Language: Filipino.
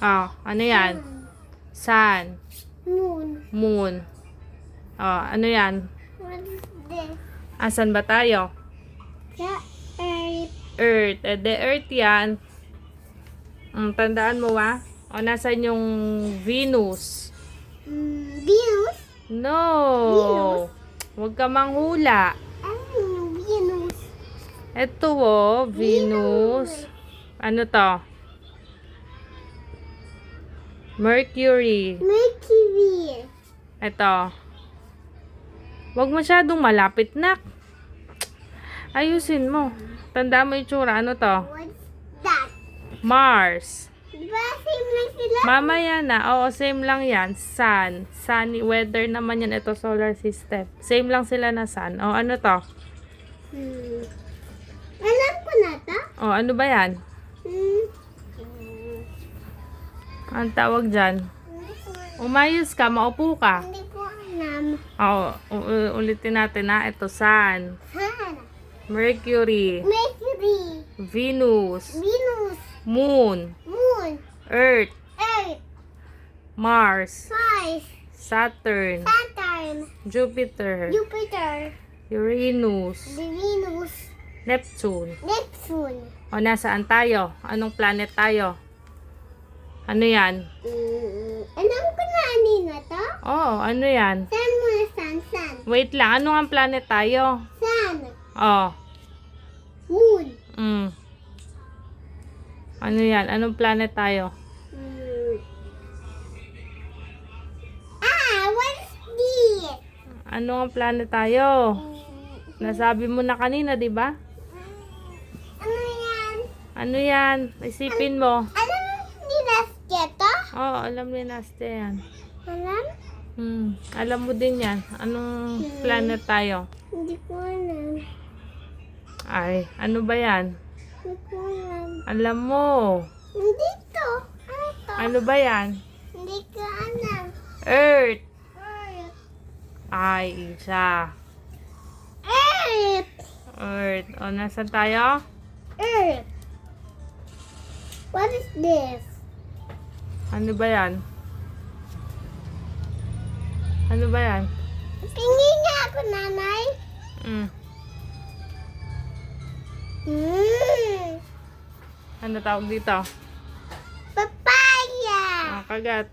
Oh, ano yan? Sun. Moon. Moon. Oh, ano yan? What is this? Asan ba tayo? The earth. Earth. The Earth yan. Tandaan mo ba? O, nasan yung Venus? Venus? No. Venus? Huwag ka manghula. Ano yung Venus? Ito Venus. Ano to? Mercury. Mercury. Ito. Huwag masyadong malapit, nak. Ayusin mo. Tandaan mo yung tsura. Ano to? What's that? Mars. Diba same lang sila? Mamaya na. Oo, same lang yan. Sun. Sunny weather naman yan. Ito solar system. Same lang sila na sun. O, ano to? Alam ko na to. O, ano ba yan? Ang tawag dyan? Umayos ka. Maupo ka. Hindi ko alam. Oo, ulitin natin na. Ito, sun. Sun. Mercury. Mercury. Venus. Venus. Moon. Moon. Earth. Earth. Mars. Mars. Saturn. Saturn. Jupiter. Jupiter. Uranus. Venus. Neptune. Neptune. O, nasaan tayo? Anong planet tayo? Ano yan? Alam ko na kanina to. Oh, ano yan? Sun muna, sun, sun. Wait lang, ano ang planet tayo? Sun. Oh, Moon. ano yan? Anong planet tayo? What's this? Ano ang planet tayo? Nasabi mo na kanina, di ba? Ano yan? Ano yan? Isipin mo. Alam ni Nastia to? Oh, alam ni Nastia yan. Alam? Alam mo din yan. Anong planet tayo? Hindi ko alam. Ay, ano ba yan? Hindi ko alam. Alam mo. Hindi to. Ano to? Ano ba yan? Hindi ko alam. Earth. Earth. Ay, isa. Earth. Earth. O, nasan tayo? Earth. What is this? Ano ba yan? Ano ba yan? Tingin nga ako, nanay. Ano tawag dito? Papaya. Kagat.